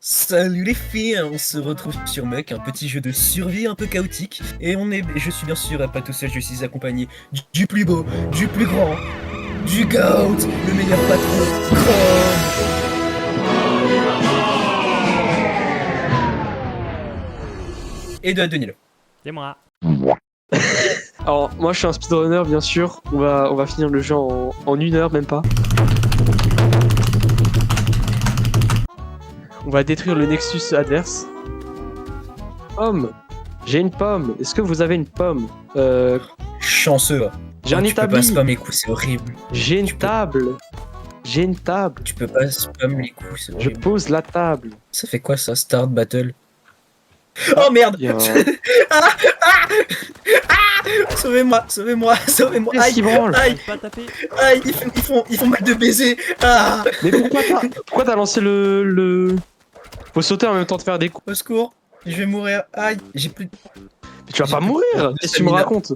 Salut les filles, on se retrouve sur Muck, un petit jeu de survie un peu chaotique. Et je suis bien sûr pas tout seul, je suis accompagné du plus beau, du plus grand, du GOAT, le meilleur patron, Chrome. Et de Denis. C'est moi. Alors, moi je suis un speedrunner, bien sûr. On va finir le jeu en 1 heure, même pas. On va détruire le Nexus adverse. Pomme. J'ai une pomme. Est-ce que vous avez une pomme? Chanceux. J'ai un Tu peux pas établi. spam les coups, c'est horrible. J'ai une table. J'ai une table. Tu peux pas spam les coups, c'est Je horrible. pose la table. Ça fait quoi ça, Start Battle? Oh merde! Il y a un- Sauvez-moi, sauvez-moi, sauvez-moi! Qu'est-ce qui branle? Aïe, Pas taper. aïe, ils font mal de baiser! Ah! Mais pourquoi t'as lancé le... Faut sauter en même temps de faire des coups. Au secours, je vais mourir. Aïe, j'ai plus de Mais tu vas J'ai pas plus mourir. de Qu'est-ce que tu me stamina. racontes?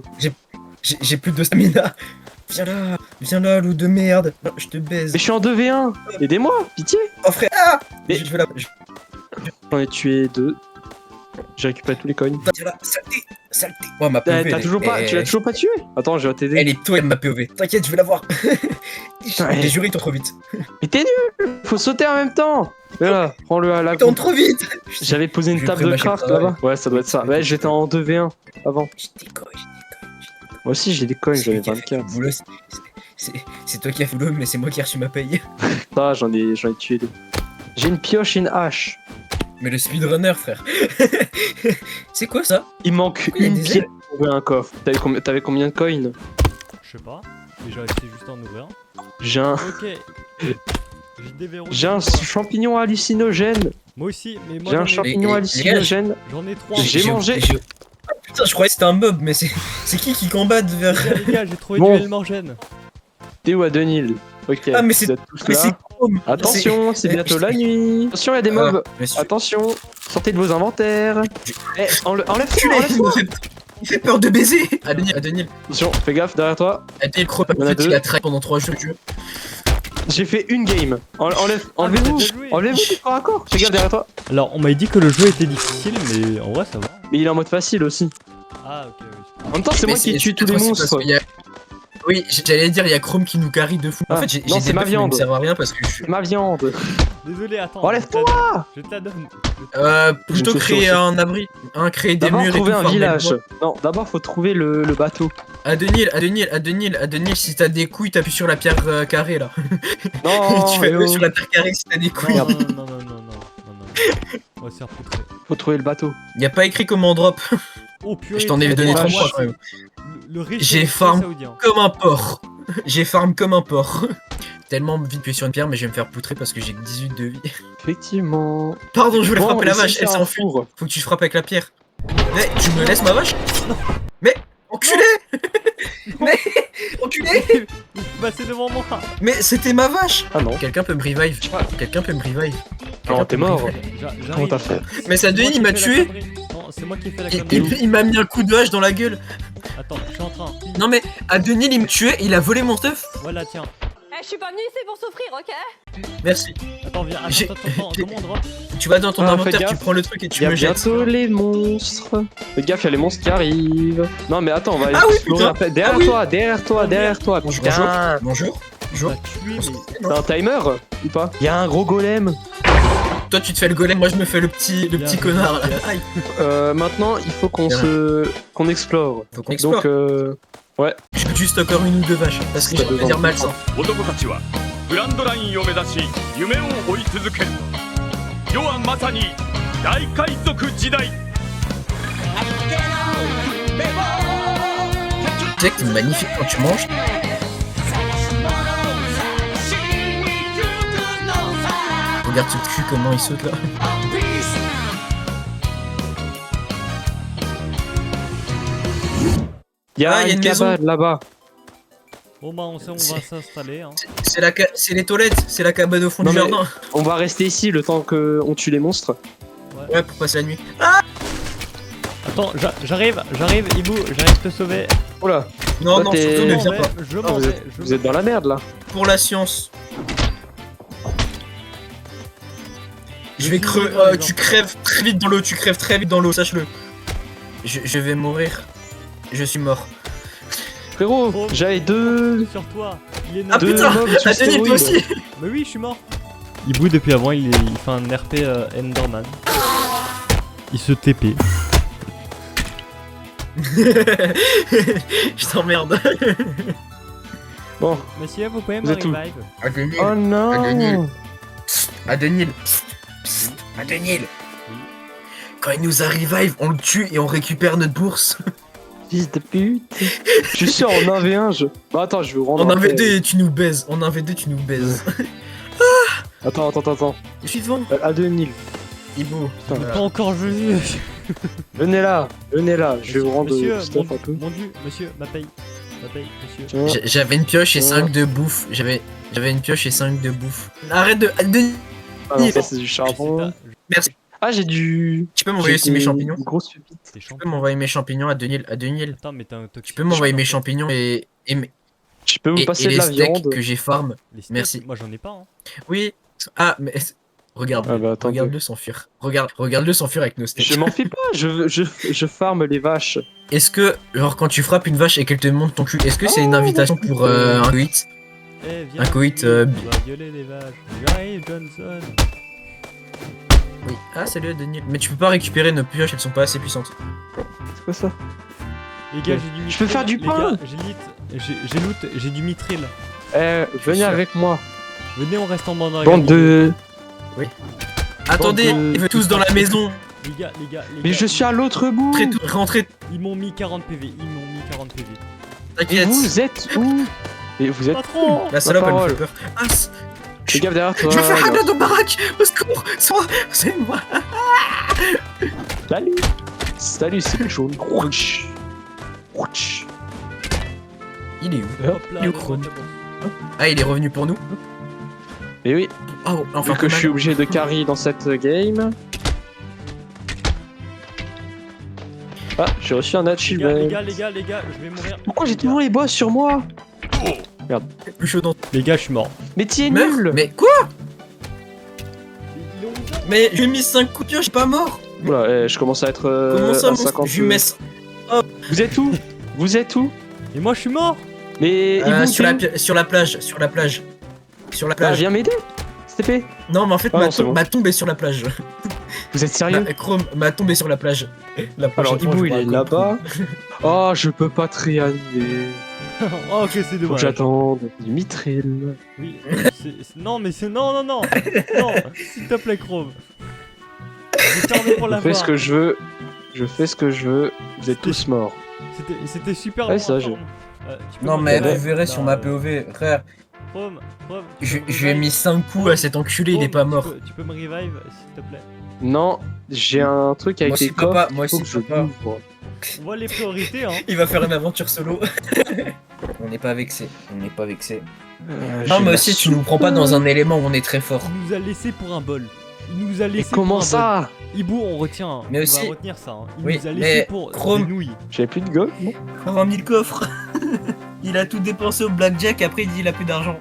j'ai plus de stamina. Viens là, loup de merde. Non, je te baise. Mais je suis en 2v1. Aidez-moi, pitié. Oh frère, ah! Mais- Je vais là. J'en ai tué 2. J'ai récupéré tous les coins. Viens là, saleté. Oh ma POV. Tu l'as toujours pas tué? Attends, je vais t'aider. Elle est toi ma POV. T'inquiète, je vais la voir. Ouais. J'ai juré, il tourne trop vite. Mais t'es nul. Faut sauter en même temps. Voilà, prends-le à la Il tourne trop vite. J'avais posé Je une vais table de prémâcher le craft travail. là-bas. Ouais, ça doit être ça. Ouais, j'étais en 2v1 avant. Je déconne. Moi aussi, j'ai des coins, C'est j'avais toi qui as fait le 24. boulot, c'est toi qui as fait le boulot, mais c'est moi qui ai reçu ma paye. Ça, j'en ai tué 2. J'ai une pioche et une hache. Mais le speedrunner, frère. C'est quoi ça? Il manque Pourquoi il y a une des pièce ailes pour ouvrir un coffre. T'avais combien de coins? Je sais pas. Déjà essayé juste en ouvrir. J'ai un... Ok. J'ai déverrouillé. J'ai un champignon hallucinogène. Moi aussi, mais moi J'ai un j'en ai- champignon les hallucinogène. j'en ai 3. J'ai mangé. Ah, putain, je croyais que c'était un mob, mais c'est qui combat vers. Les gars, j'ai trouvé Bon. du Elmorgène. T'es où à Denil? Ok. Ah, mais vous êtes tous Mais là. c'est Chrome. Attention, c'est bientôt la nuit. Attention, il y a des mobs. Monsieur. Attention, sortez de vos inventaires. Eh, enlève-toi, Enculé, enlève-toi. il fait peur de baiser. Adenil, Attention, fais gaffe derrière toi. Chrome, Il y en a deux. il a trahi pendant 3 jours de jeu. J'ai fait une game. Enlèvez-vous. Ah, mais t'as déjà joué. Enlèvez-vous du corps à corps. Fais gaffe derrière toi. Alors, on m'a dit que le jeu était difficile, mais en vrai, ça va. Mais il est en mode facile aussi. Ah, ok, oui. En même temps, c'est Mais moi qui tue tous les parce monstres. qu'il y a- Oui, j'allais dire, il y a Chrome qui nous carry de fou. En Ah, fait, j'ai non, des c'est ma buffs, mais ils me viande. servent à rien parce que je suis. Ma viande. Désolé, attends. Enlève-toi. Je te la donne. Plutôt Je suis créer sûr. un abri, créer des D'abord murs et tout. trouver un farmer le village. bois. Non, d'abord faut trouver le bateau. Adenil, si t'as des couilles, t'appuies sur la pierre carrée là. Non, Tu fais hello. sur la terre carrée si t'as des couilles. Non, non, non, non, non, non, non. On va se faire poutrer. Faut trouver le bateau. Y a pas écrit comment drop. Oh purée. Je t'en ai très donné bien. 3 Moi, fois quand même. Le riche J'ai est farm. saoudien. Comme un porc. J'ai farm comme un porc. Tellement vite tuer sur une pierre, mais je vais me faire poutrer parce que j'ai que 18 de vie. Effectivement. Pardon, je voulais Bon, frapper la ici, vache, c'est elle un s'enfuit. four. Faut que tu frappes avec la pierre. Mais tu me laisses ma vache? Mais enculé. Mais enculé. Il est passé devant moi. Mais c'était ma vache. Ah non. Quelqu'un peut me revive. Quelqu'un peut me revive. Non, t'es mort. J'arrive. Comment t'as fait? Mais ça C'est moi Denis, qui il m'a fais la tué. connerie. Non, c'est moi qui ai fait la Il, connerie. il m'a mis un coup de hache dans la gueule. Attends, je suis en train. Non mais à Denis il me tuait, il a volé mon stuff. Voilà, tiens. Eh, je suis pas venue ici pour souffrir, ok? Merci. Attends, viens. J'ai- Attends. Comment on drop? Tu vas dans ton Ah, fais inventaire, tu gaffe. prends le truc et Il tu y a me jettes. bientôt les monstres. Fais gaffe, il y a les monstres qui arrivent. Non mais attends, on va Ah oui, explorer putain. après. Derrière Ah oui. toi, derrière toi, derrière toi. Bonjour. Putain. Bonjour. Bonjour. T'as tué, mais. T'as un timer ou pas? Il y a un gros golem. Toi tu te fais le golem, moi je me fais le petit Bien, connard là. bien. Aïe. Maintenant, il faut qu'on qu'on explore. Faut qu'on explore. Donc Je peux juste encore une ou deux vaches parce que Ça je vais devant. dire malsain. 男たちはグランドラインを目指し夢を追い続ける世はまさに大海賊時代 Tu sais que t'es magnifique quand tu manges. Regarde ce cul comment il saute là. il y a Ah, il y a une une maison. cabane là-bas. Bon, bah, on sait, on va C'est- s'installer. Hein. C'est les toilettes, c'est la cabane au fond Non, du mais- jardin. On va rester ici le temps qu'on tue les monstres. Ouais, pour passer la nuit. Attends, j'arrive, Ibu, j'arrive te sauver. Oh là, Non, Toi, non, t'es- surtout Je ne m'en viens vais, pas. je Ah, m'en vous vais. vous êtes dans la merde là. Pour la science. Je vais crever. Tu crèves très vite dans l'eau, tu crèves très vite dans l'eau, sache-le. Je vais mourir. Je suis mort. Frérot, Oh. j'avais deux. Sur toi. Il est Ah Deux putain, mobs sous ah Denis, toi stéroïdes. aussi. Bah oui, je suis mort. Ibu depuis avant, il fait un RP Enderman. Il se TP. Je t'emmerde. Bon, Monsieur, vous pouvez Vous me êtes où revive? Adenil, oh non. Adenil, Adenil. Quand il nous revive, on le tue et on récupère notre bourse. Fils de pute. Je suis sûr en 1v1 je. Bah attends, je vais vous rendre. En après. 1v2, tu nous baises. En 1v2, tu nous baises. Attends. Suivant. Adenil. Ibo. Putain, Pas encore venu. venez là, je vais vous rendre Monsieur, stuff un peu. mon dieu, monsieur, ma paye. Ma paye, monsieur. Tiens. J'avais une pioche et Ouais. 5 de bouffe. J'avais une pioche et 5 de bouffe. Arrête de. Denis, Ah non, ça c'est du Je sais charbon. pas, merci. Ah, j'ai du. Tu peux m'envoyer aussi mes champignons. Une grosse pépite. c'est Tu peux champion. m'envoyer mes champignons à Denil. Attends, mais t'as un toxique. Tu peux m'envoyer mes champignons et Tu peux me passer de les la steaks viande. que j'ai farm. Les steaks, Merci. Moi j'en ai pas, hein. Oui. Ah, mais. Regarde, Ah bah, attendez. regarde-le s'enfuir. Regarde-le s'enfuir avec nos steaks. Je m'en fais pas, je farme les vaches. Est-ce que, genre, quand tu frappes une vache et qu'elle te monte ton cul, est-ce que c'est une invitation pour un coït? Eh, viens, Un coït, on va violer les vaches. J'arrive, Johnson. Oui. Ah, salut Daniel. Mais tu peux pas récupérer nos pioches, elles sont pas assez puissantes. C'est quoi ça? Les gars, j'ai du Je peux mithril. faire du Les pain. gars, j'ai loot, j'ai du mithril. Venez sûr. avec moi. Venez, on reste en bande. Bande de. Attendez, de- ils veulent tous dans la maison. Les gars, Mais je suis à l'autre bout. Rentrez, Ils m'ont mis 40 PV. Ils m'ont mis 40 PV. Et t'inquiète. vous êtes où? Et vous êtes. Patron. La salope, elle me parole. fait peur. Ah, Fais gaffe derrière toi. je vais faire un regarde. gars de baraque. Au secours, c'est moi. Salut. Salut, c'est le jaune. Rouch. Rouch. Il est où? Hop là, You le chrome. roi de la bourse. Ah, il est revenu pour nous. Mais oui, Oh, enfin vu que je suis obligé de carry dans cette game. Ah, j'ai reçu un Les achievement. gars, je vais mourir. Pourquoi j'ai Les gars. toujours les boss sur moi? plus chaud dans. Les gars, je suis mort. Mais t'y es Meurs. nul. Mais quoi? Il est où, ça? Mais j'ai mis 5 coups de pioche, je suis pas mort. Oula, je commence à être Comment ça, à mon 50. je mets Vous êtes où? Vous êtes où? Et moi, je suis mort. Mais Ibu, sur, t'es où? sur la plage, sur la plage. Sur la Ah, plage. viens m'aider, STP. Non, mais en fait, Ah non, c'est bon. ma tombe est sur la plage. Vous êtes sérieux? Chrome, ma tombe est sur la plage. La Alors prochaine fois, Ibu je il vous est raconte. là-bas. Oh, je peux pas te réanimer. Oh, que c'est Faut que dommage. j'attende. Du mithril. Oui. Non, mais c'est non, non, s'il te plaît, Chrome. J'ai tardé pour Je l'avoir. fais ce que je veux. Je fais ce que je veux. Vous êtes tous morts. C'était super. Ouais, long, ça, hein, j'ai- pardon. Tu peux Non, me mais regarder vous verrez Non, sur ma POV, frère. Chrome, tu peux me J'ai revive mis 5 coups à cet enculé, il est pas Chrome, mort. Tu peux me revive, s'il te plaît. Non, j'ai un truc avec Moi des aussi, coffres. papa, moi Faut aussi, que je papa. l'ouvre. On voit les priorités, hein. Il va faire une aventure solo. On n'est pas vexé, on n'est pas vexé. J'ai Non, mais la aussi, tu soupe. nous prends pas dans un élément où on est très fort. Il nous a laissé pour un bol. Il nous a Et laissé comment pour un ça? bol. Hibou, on retient. Hein. Mais on aussi- va retenir ça. Hein. Il Oui, nous a mais laissé pour Chrome- des nouilles. J'avais plus de gold, non? Il a rempli le coffre. Il a tout dépensé au blackjack, après il dit il a plus d'argent.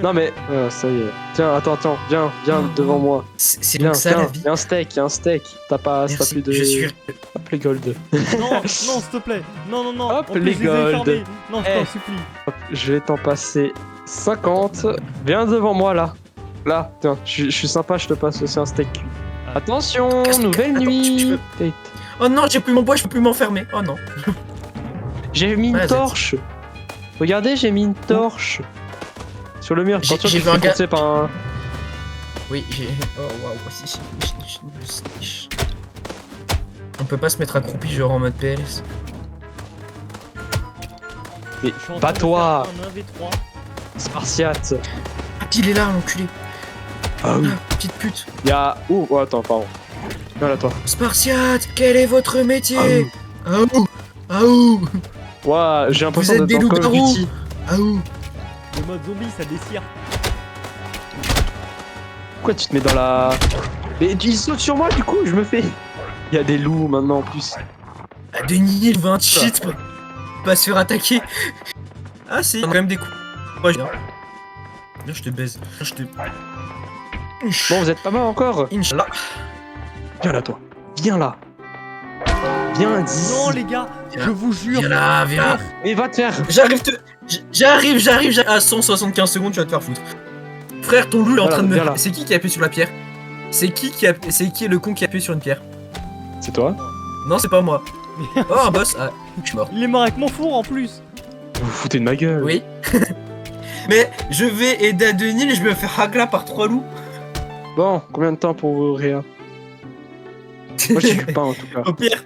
Non mais, ça y est. Tiens, attends, viens devant moi. C'est Viens, donc ça la viens. vie. Y'a un steak. T'as pas Merci, plus de. je suis... T'as plus gold. Non, s'il te plaît. Non. Hop, En plus, les je ai golds. fermés. Non, je Eh. t'en supplie. Hop, je vais t'en passer 50. Viens devant moi là. Là, tiens, je suis sympa, je te passe aussi un steak cuit. Ah. Attention, Qu'est-ce que- nouvelle Attends, nuit. Oh non, j'ai plus mon bois, je peux plus m'enfermer. Oh non. J'ai mis une Ouais, torche. Regardez, j'ai mis une torche. Sur le mur, J'ai- quand tu j'ai te vu un fais gars- courser par un. Oui, j'ai... Oh waouh, si. On peut pas se mettre accroupi genre en mode PS. Mais Je suis en train de bats-toi, faire un 1v3. Spartiate. Ah, il est là, l'enculé. Ah oui. Ah, petite pute. Y'a. Oh, attends, pardon. Viens là, toi. Spartiate, quel est votre métier? Ah oui. Aouh. Aouh. Ouah, j'ai l'impression êtes d'être des dans Call of loups-garous. Duty. Aouh. Le mode zombie, ça déchire. Pourquoi tu te mets dans la. Mais il saute sur moi, du coup, je me fais. Il y a des loups maintenant en plus. Ah, Denis, il veut un cheat pour pas se faire attaquer. Ah, c'est quand même des coups. Ouais, viens, je te baise. Je te. Bon, vous êtes pas mort encore? Inch'Allah. Viens là, toi. Viens là. Viens, dis. Non, les gars, je vous jure. Viens là, viens là. Mais va te faire. J'arrive à 175 secondes, tu vas te faire foutre. Frère, ton loup est en Voilà, train de viens là. me... C'est qui a appuyé sur la pierre? C'est qui est le con qui a appuyé sur une pierre? C'est toi? Non, c'est pas moi. Oh, un boss. Ah, je suis mort. Il est mort avec mon four en plus. Vous vous foutez de ma gueule. Oui. Mais je vais aider à Denis et je vais me faire hagla par 3 loups. Bon, combien de temps pour ouvrir? Moi, j'y suis pas en tout cas. Au pire,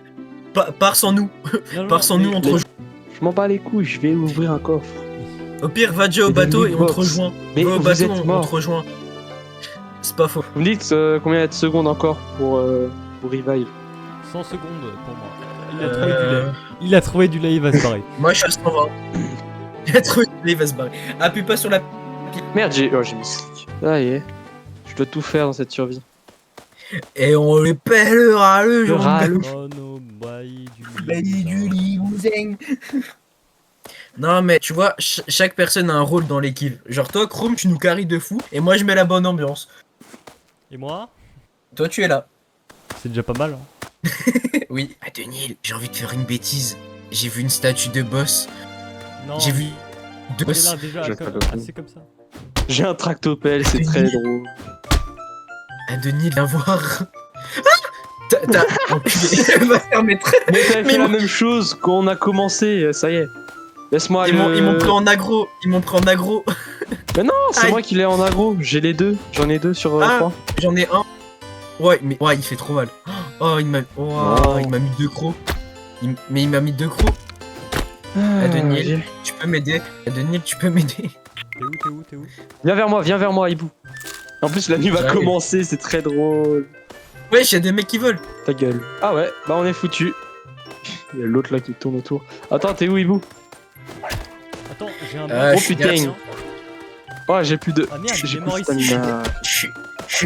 pars sans nous. Non, Pars sans mais- nous, on te mais- rejoint. Je m'en bats les couilles, je vais ouvrir un coffre. Au pire, va déjà au C'est des bateau et on te lootbox. rejoint. Mais Va au vous bateau, êtes on mort. te rejoint. C'est pas faux. Vous me dites combien il y a de secondes encore pour revive? 100 secondes pour moi. Il a trouvé du lait. Il a trouvé du lait, il va se barrer. Moi, je suis à 120. Il a trouvé, il va se barrer. Appuie pas sur la... Merde, j'ai mis clic. Ça y est. Je dois tout faire dans cette survie. Et on les pèlera le jour. râle. Oh no, bailli du Bailli du Limousin. Non mais tu vois, chaque personne a un rôle dans l'équipe. Genre toi, Chrome, tu nous carries de fou. Et moi, je mets la bonne ambiance. Et moi? Toi, tu es là. C'est déjà pas mal. Hein. Oui. Ah, Denis, j'ai envie de faire une bêtise. J'ai vu une statue de boss. Non. J'ai vu deux Il est boss. là déjà, Je comme, sais pas. assez comme ça. J'ai un tractopelle, c'est très drôle. Ah, Denis, viens voir. Ah, t'as enculé. Va faire mes traits. Mais t'avais Mais fait la moi- même chose quand on a commencé, ça y est. Laisse-moi Ils m'ont pris en aggro. Ils m'ont pris en aggro. Mais non, c'est Aïe. moi qui l'ai en aggro. J'ai les deux. J'en ai deux sur Ah. 3. J'en ai un. Ouais, mais ouais, il fait trop mal. Oh, il m'a Oh. il m'a mis 2 crocs. Mais il m'a mis 2 crocs. Ah, Denis, tu peux m'aider. Ah, Denis, tu peux m'aider. T'es où? Viens vers moi, Hibou. En plus, la nuit va J'arrive. commencer, c'est très drôle. Ouais, il y a des mecs qui volent. Ta gueule. Ah ouais, bah on est foutu. Il y a l'autre là qui tourne autour. Attends, t'es où, Hibou? Attends, j'ai un Euh, Oh je suis putain. derrière. Oh, j'ai plus de. Ah merde, il j'ai est plus mort de ici. stamina. Je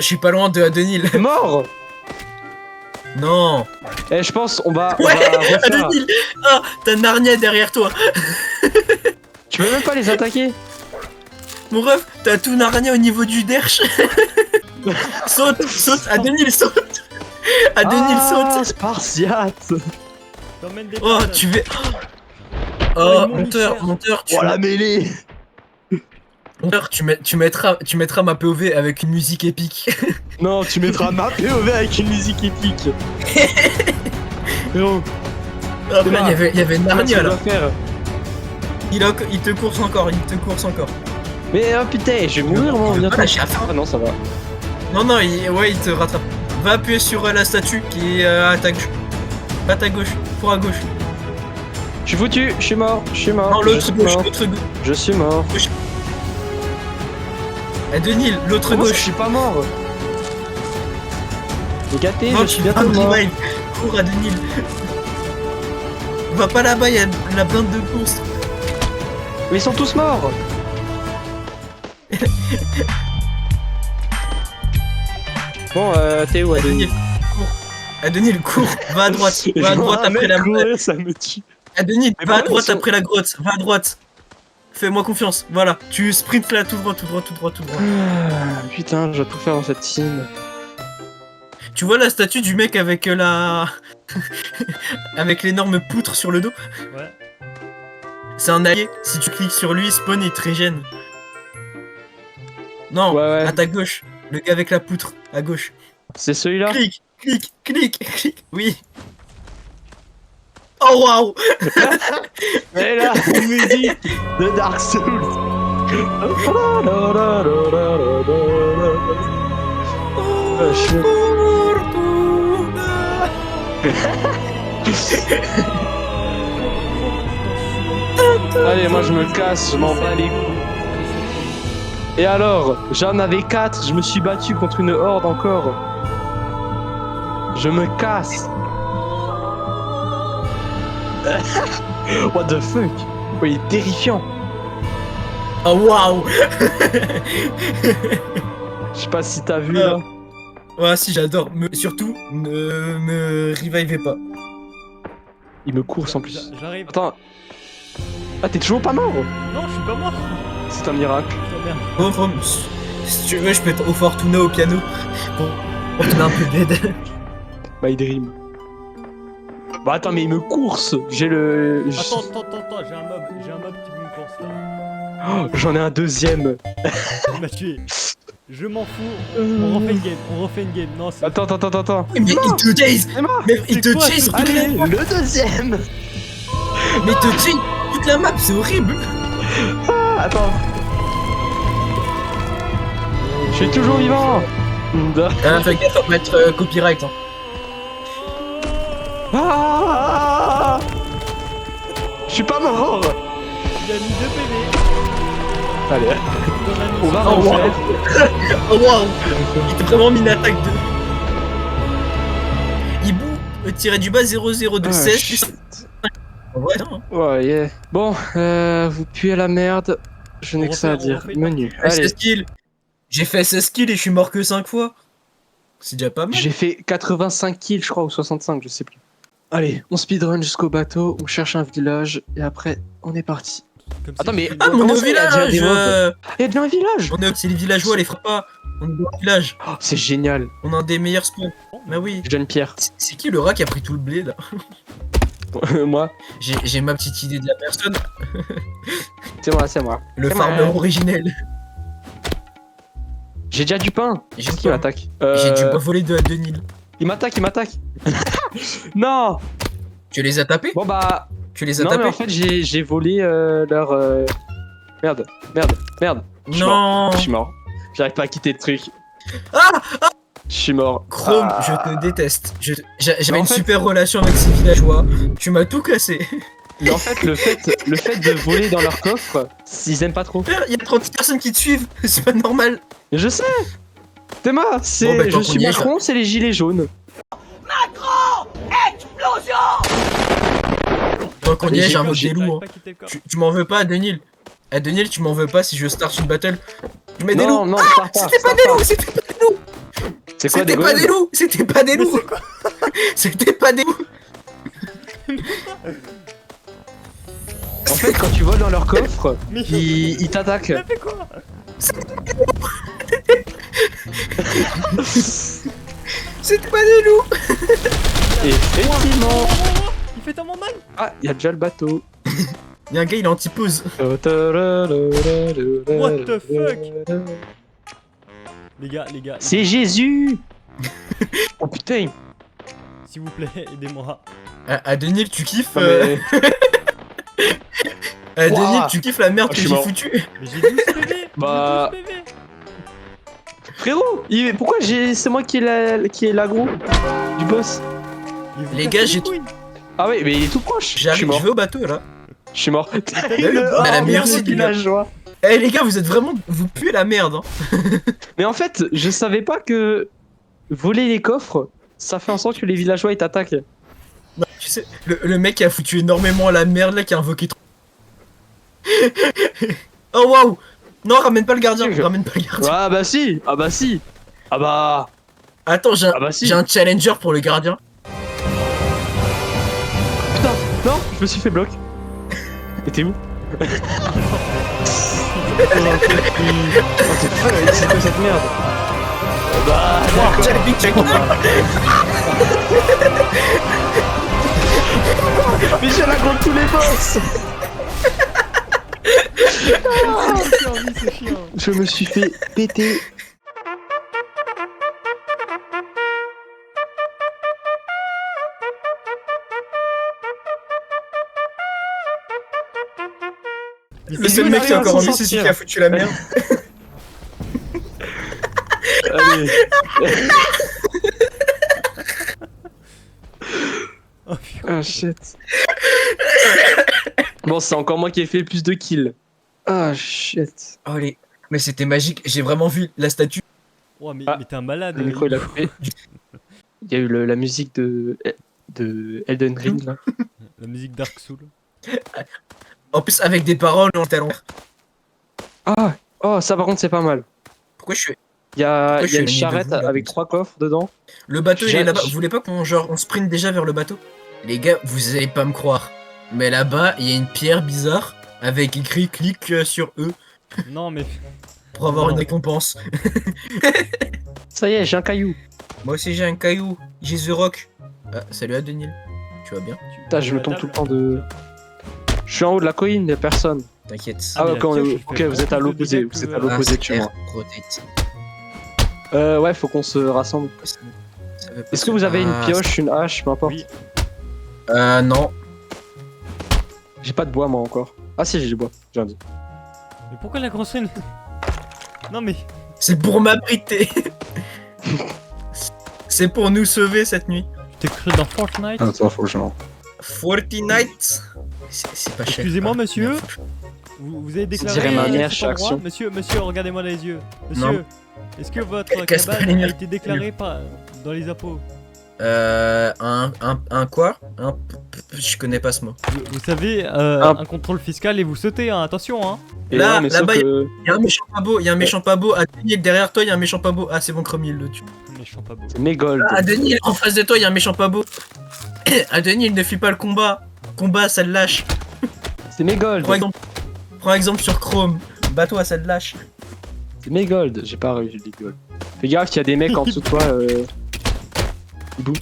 suis pas loin de Denis. Mort. Non. Eh, je pense, on va Ouais, refaire. Denis. Ah, t'as Narnia derrière toi. Tu peux même pas les attaquer. Mon ref, t'as tout Narnia au niveau du derche. Saute. À Denis, saute. À Denis, saute. Spartiate. T'emmènes des Oh, personnes. tu vais. Oh, Oh, ils m'ont monteur, Oh la mêlée. monteur, tu mettras ma POV avec une musique épique. Non, tu mettras ma POV avec une musique épique. Frérot, Après, il y avait Narnia là. faire. Il te course encore. Mais oh putain, je vais mourir moi Il veut bientôt. pas lâcher la fin. Ah non, ça va. Non, il te rattrape. Va appuyer sur la statue qui est à ta gauche. Pas à ta gauche, pour à gauche. Je suis foutu, je suis mort. Non, Je l'autre suis gauche, mort. l'autre gauche. Je suis mort. À Denis, l'autre Comment je gauche. suis pas mort? J'ai gâté, Va, je suis bientôt va, mort. revive. Cours à Denis. Va pas là-bas, il y a la blinde de course. Mais ils sont tous morts. Bon, t'es où, À Denis, Adeline? cours. À Denis, cours. Va à droite. Va à droite après la grotte. Ça me tue. À Denis, Mais va à pourquoi droite ils sont- après la grotte. Va à droite. Fais-moi confiance. Voilà. Tu sprints là tout droit. Ah, putain, je dois tout faire dans cette team. Tu vois la statue du mec avec la... avec l'énorme poutre sur le dos? Ouais. C'est un allié. Si tu cliques sur lui, spawn et te régène. Non, Ouais. à ta gauche. Le gars avec la poutre, à gauche. C'est celui-là? Clique. Oui. Oh waouh. Et là, musique de Dark Souls. Ah, shit. Allez, moi je me casse, je m'en bats les couilles. Et alors, j'en avais 4, je me suis battu contre une horde encore. Je me casse. What the fuck? Oh, il est terrifiant. Oh waouh. Je sais pas si t'as vu là. Ouais, si, j'adore. Surtout, ne me revivez pas. Il me course en plus. J'arrive. Attends. Ah, t'es toujours pas mort? Non, je suis pas mort. C'est un miracle. Putain, merde. Oh, Rome, Si tu veux, je peux être au Fortuna au piano pour te donner un peu d'aide. My dream. Bah attends, mais il me course. J'ai le. Attends, j'ai un mob qui me course là. Oh, j'en ai un deuxième. Il m'a tué. Je m'en fous. On refait une game. Non, c'est. Attends. Mais il te chase. Mais il te quoi, chase ce toute la Allez, map. le deuxième. Mais il te chase toute la map, c'est horrible. Ah, attends. Je suis toujours vivant. Ah, fais gaffe, on va mettre copyright. Hein. Ah, je suis pas mort. Il a mis 2 PV. Allez, Dans la mission. on va Oh, refaire. Oh waouh. Il t'a vraiment mis une attaque de. Hibou, tiré du bas 002 Ah, 16 shit. plus. En vrai, non. Hein. Ouais, yeah. Bon, vous puez la merde. Je n'ai On que ça à refait- on dire. refait une Menu. Ah, Allez, 16 kills. J'ai fait 16 kills et je suis mort que 5 fois. C'est déjà pas mal. j'ai fait 85 kills, je crois, ou 65, je sais plus. Allez, on speedrun jusqu'au bateau, on cherche un village, et après, on est parti. Comme Attends, si mais- c'était- Ah, mais on est Comment au ça, il y a déjà village. des mobs Il y a bien un village. C'est les villageois, les fera pas. On est au village. Oh, c'est génial. On a un des meilleurs spawns. Bah oui. Je donne Pierre. C'est qui le rat qui a pris tout le blé là? Moi, J'ai ma petite idée de la personne. c'est moi. Le C'est farmer moi. originel. J'ai déjà du pain. J'ai Qu'est-ce du qui pain. m'attaque J'ai dû voler de Nil. Il m'attaque. Non. Tu les as tapés? Bon bah, Tu les as non mais tapés? en fait j'ai volé leur... Merde. Je suis mort. Non. Je suis mort. J'arrive pas à quitter le truc. Ah. Je suis mort. Chrome, Ah. je te déteste. Mais J'avais en une fait- super relation avec ces villageois. Tu m'as tout cassé. Mais en fait, le fait de voler dans leur coffre, ils aiment pas trop. Frère, il y a 30 personnes qui te suivent. C'est pas normal. Mais je sais. Théma, c'est... Bon, bah, tant je suis qu'on y est, Macron, c'est les gilets jaunes. Tant qu'on y Allez, est, j'ai un j'ai- mode j'ai- des loups. J'arrive Hein. pas à quitter le corps. Tu m'en veux pas, Denil. Eh, Denil, tu m'en veux pas si je start une battle. Je mets des Non, loups. non, Ah, start pas, c'était pas start des pas. loups, c'était pas des loups. C'est quoi C'était des pas des golems loups, c'était pas des loups. C'était pas des loups. En fait, quand tu voles dans leur coffre, Mais ils t'attaquent. il a fait quoi? C'était pas des loups. Et effectivement... Il fait tellement mal. Ah, il y a déjà le bateau. Il y a un gars, il est anti-pause. What the fuck? Les gars, C'est Jésus. Oh putain. s'il vous plaît, aidez-moi. À Denil, tu kiffes. Non, mais- À Denil, Ouah. tu kiffes la merde Oh, que je suis j'ai mort. foutue. Mais j'ai 12 PV. Bah- J'ai 12 PV. Frérot, pourquoi c'est moi qui est l'agro du boss? Mais vous Les cassez gars, j'ai couilles. Ah ouais, mais il est tout proche. Je suis J'arrive, mort. je vais au bateau là. Je suis mort. la meilleure c'est cité, la joie. Eh les gars, vous êtes vraiment. Vous puez la merde. Hein. Mais en fait, je savais pas que voler les coffres, ça fait en sorte que les villageois ils t'attaquent. Non, tu sais, le mec qui a foutu énormément la merde là, qui a invoqué trop. Oh waouh! Non, ramène pas le gardien, ramène pas le gardien. Ah bah si. Ah bah. Attends, j'ai un, Ah bah si. j'ai un challenger pour le gardien. Putain, non, je me suis fait bloc. Et t'es où? Oh, c'est quoi cette merde? Bah, d'accord. Check, big check. Mais j'ai la contre tous les boss. C'est chiant. Je me suis fait péter. Le seul mec qui est encore en vie, c'est celui qui a foutu la merde. Allez. Oh, putain. Ah shit. Bon, c'est encore moi qui ai fait le plus de kills. Ah shit. Oh les. Mais c'était magique, j'ai vraiment vu la statue. Oh, mais, Ah. mais t'es un malade. Le micro il a coupé. Il y a eu la musique de Elden Ring là. La musique Dark Soul. En plus, avec des paroles en talent. Ah, oh ça par contre c'est pas mal. Pourquoi je suis. Il y a, Pourquoi il y a je une suis charrette au milieu de vous, là, avec 3 coffres dedans. Le bateau il J'ai- est là-bas. Vous voulez pas on sprint déjà vers le bateau? Les gars, vous allez pas me croire. Mais là-bas, il y a une pierre bizarre avec écrit clique sur eux. Non, mais. pour avoir Non. une récompense. Ça y est, j'ai un caillou. Moi aussi j'ai un caillou, j'ai The Rock. Ah, salut Adenil, tu vas bien? Putain, je me tombe tout le temps de... Je suis en haut de la colline, y'a personne. T'inquiète. Ah mais ok, la pioche, ok, elle fait vous êtes à beaucoup de l'opposé, dégâts vous êtes que- à l'opposé de c'est chez moi. rotate. Ouais, faut qu'on se rassemble. Ça veut pas Est-ce que vous avez une Ah, pioche, une hache, peu importe? Oui. Non. J'ai pas de bois moi encore. Ah si, j'ai du bois, j'ai un dit. Mais pourquoi la grosse reine Non mais. C'est pour m'abriter. C'est pour nous sauver cette nuit. Tu t'es cru dans Fortnite Attends, faut que je m'en... Fortnite. C'est pas cher. Excusez-moi, Ah, monsieur. merde. Vous avez déclaré dirait ma mère, cet chez endroit Action. Monsieur, regardez-moi dans les yeux. Non. Monsieur, est-ce que votre Casse pas les cabane a murs. été déclarée dans les impôts? Un quoi? Je connais pas ce mot. Vous savez, Un- un contrôle fiscal et vous sautez, hein, attention, hein. Et Là, ouais, mais là-bas, sauf que... Y'a un méchant pas beau, y'a un méchant pas beau. À Denil, derrière toi, y'a un méchant pas beau. Ah, c'est bon, Chromie, il le tue. Méchant pas beau. C'est mes gold. Ah, Denil, en face de toi, y'a un méchant pas beau. Ah, Denil, ne fuis pas le combat. Combat, ça le lâche. C'est mes gold. Prends exemple sur Chrome. Bats-toi, ça te lâche. C'est mes gold. J'ai pas réussi les gold. Fais gaffe, y a des mecs en dessous de toi. Bouh.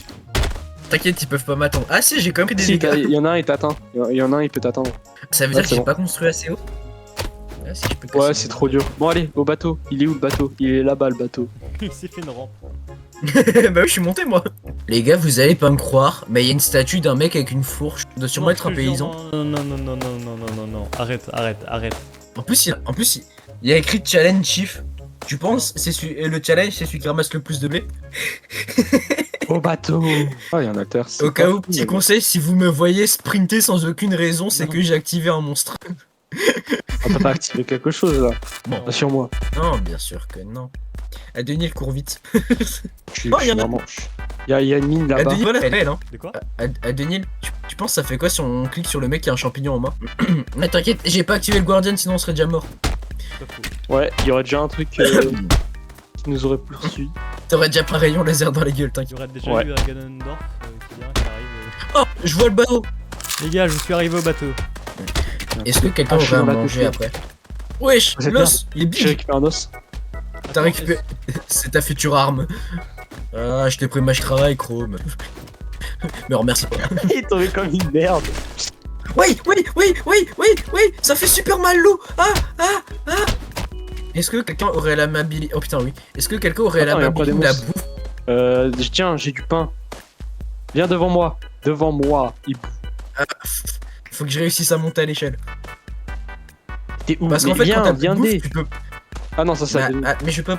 T'inquiète, ils peuvent pas m'attendre. Ah, si, j'ai quand même pris des Si, dégâts. y en a un, il t'attend. Y en a un, il peut t'attendre. Ça veut Ouais, dire que c'est j'ai bon. pas construit assez haut. Ah, si, je peux Ouais, casser c'est mon- trop dur. Bon, allez, au bateau. Il est où le bateau? Il est là-bas, le bateau. Il s'est fait une rampe. Bah oui, je suis monté moi. Les gars, vous allez pas me croire, mais il y a une statue d'un mec avec une fourche. Ça doit sûrement Non, être un je te jure, paysan. Non. Arrête. En plus, il y a écrit challenge chief. Tu penses le challenge, c'est celui qui ramasse le plus de blé? Au bateau. Ah, y a un acteur. Au cas où, petit conseil, si vous me voyez sprinter sans aucune raison, c'est que j'ai activé un monstre. On peut pas activer quelque chose là. Bon. Rassure-moi. Non, bien sûr que non. Adenil court vite. Je suis Oh, y en a- vraiment. Y a une mine là-bas. Adenil, voilà, elle est, hein. De quoi? Adenil, tu penses ça fait quoi si on clique sur le mec qui a un champignon en main? Mais t'inquiète, j'ai pas activé le Guardian sinon on serait déjà mort. Pas faux. Ouais, y aurait déjà un truc qui nous aurait poursuivi. T'aurais déjà pas un rayon laser dans la gueule, Il y t'inquiète. aurait déjà Ouais. eu un Ganondorf qui vient, qui arrive. Oh, je vois le bateau. Les gars, je suis arrivé au bateau. Est-ce que quelqu'un Ah, je suis aurait à dans la manger couche. après? Wesh, Vous êtes l'os, il est J'ai big. récupéré un os. T'as récupéré. C'est ta future arme. Ah, je t'ai pris ma travail, Chrome. Mais remercie pas. Il est tombé comme une merde. Oui, ça fait super mal l'eau. Ah. Est-ce que quelqu'un aurait l'amabilité. Oh putain, oui. Est-ce que quelqu'un aurait Attends, y a pas l'amabilité des de la mousses. bouffe? Tiens, j'ai du pain. Viens devant moi. Devant moi. Faut que je réussisse à monter à l'échelle. T'es où? Parce qu'en Mais fait, quand t'as viens de bouffe, dé. tu peux. Ah non, ça. Mais je peux.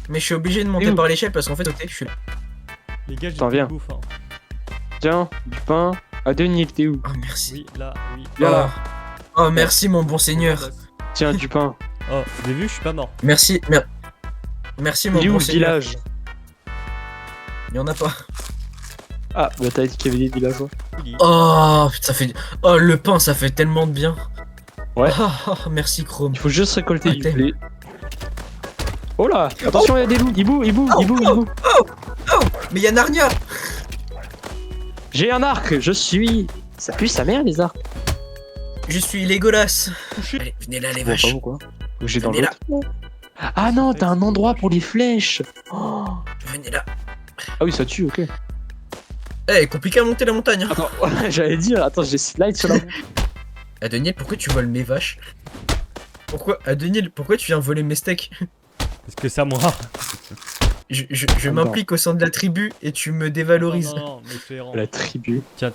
Mais je suis obligé de Et monter où par l'échelle parce qu'en fait, ok, je suis là. Les gars, j'ai Attends, plus de viens. bouffe. Hein. Tiens, du pain. À Denis, t'es où? Oh, merci. Oui, là, oui. Viens là. Oh, merci, mon bon seigneur. Tiens, du pain. Oh, vous avez vu, je suis pas mort. Merci, merci, mon Il est où bon le seigneur. village? Il y en a pas. Ah, bah t'as dit qu'il y avait des villageois. Il est- Oh, putain, ça fait. Oh, le pain, ça fait tellement de bien. Ouais. Oh, merci, Chrome. Il faut juste récolter Ah, du t'aimes. blé. Oh là! Attention, il y a des loups! Il boue! Mais y'a Narnia. J'ai un arc! Je suis. Ça pue sa mère, les arcs! Je suis Legolas. Allez, venez là, les Bon, vaches. pas pourquoi? J'ai dans Venez l'autre. Ah non, t'as un endroit pour les flèches! Oh. Venez là. Ah oui, ça tue, ok. Eh, compliqué à monter la montagne. Hein. Attends, j'allais dire, attends, j'ai slide sur la. Adenil, pourquoi tu voles mes vaches? Pourquoi, Adenil, pourquoi tu viens voler mes steaks? Parce que ça, moi. Je m'implique au sein de la tribu et tu me dévalorises. Non, mais c'est errant. La tribu. Tiens.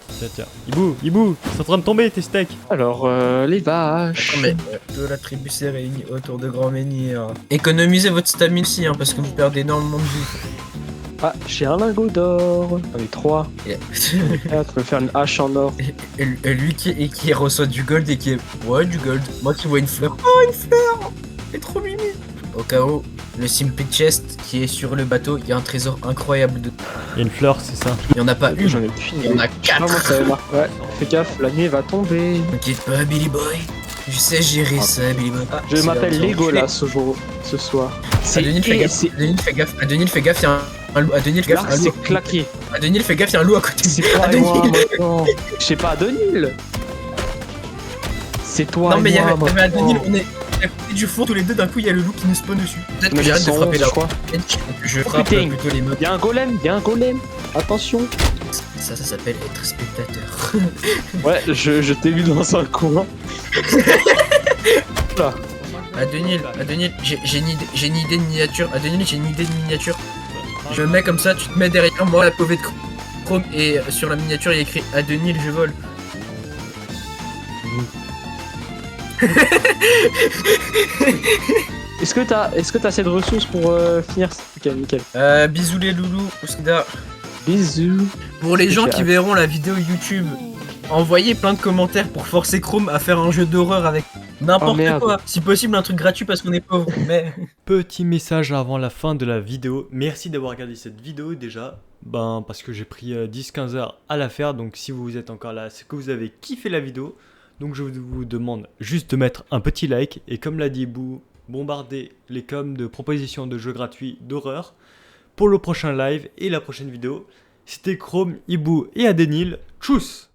Ibou, c'est en train de tomber tes steaks. Alors, les vaches. Non mais de la tribu s'est réunie autour de grands menhirs. Économisez votre stamina ici, hein, parce que vous perdez énormément de vie. Ah, j'ai un lingot d'or. Avec 3. Et- 4, me faire une hache en or. et lui qui reçoit du gold et qui est... Ouais, du gold. Moi qui vois une fleur. Oh, une fleur. C'est trop mimi. Au cas où, le Simply Chest qui est sur le bateau, il y a un trésor incroyable de... Il y a une fleur, c'est ça. Il y en a pas une, J'en ai aucune il y en a idée. Ah, moi, 4. ça va marquer. Ouais, fais gaffe, la nuit va tomber. T'inquiète pas, Billy Boy. Je sais gérer ça, Billy Boy. Ah, Je c'est m'appelle l'heure de Legolas ce soir. Adenil, fais gaffe. c'est- Adenil, fais gaffe, il y a un loup. Adenil, fais gaffe, L'arc un loup. c'est claqué. Adenil, fais gaffe, il y a un loup à côté. C'est toi et Adenil. moi maintenant. Je sais pas, Donil. C'est toi Non, et mais il y moi avait Adenil, maintenant. à côté du four tous les deux, d'un coup il y a le loup qui nous spawn dessus. Peut-être que Mais j'arrête de frapper là. je crois. Je frappe putain. plutôt les mobs. Y'a un golem, y'a un golem. Attention. Ça s'appelle être spectateur. Ouais, je t'ai vu dans un coin. Là. Adenil, j'ai une idée de miniature. Adenil, j'ai une idée de miniature. Je me mets comme ça, tu te mets derrière moi, la pauvre de chrome, et sur la miniature il y a écrit Adenil, je vole. Est-ce que t'as assez de ressources pour finir? Ok, nickel. Bisous les loulous, Oskida. Bisous. Pour les gens J'ai qui hâte. verront la vidéo YouTube, envoyez plein de commentaires pour forcer Chrome à faire un jeu d'horreur avec Oh, n'importe merde. quoi. Si possible un truc gratuit parce qu'on est pauvre. Mais Petit message avant la fin de la vidéo. Merci d'avoir regardé cette vidéo déjà. Ben, parce que j'ai pris 10-15 heures à la faire. Donc si vous êtes encore là, c'est que vous avez kiffé la vidéo. Donc je vous demande juste de mettre un petit like. Et comme l'a dit Boo, bombardez les coms de propositions de jeux gratuits d'horreur pour le prochain live et la prochaine vidéo. C'était Chrome, Ibou et Adenil. Tchuss!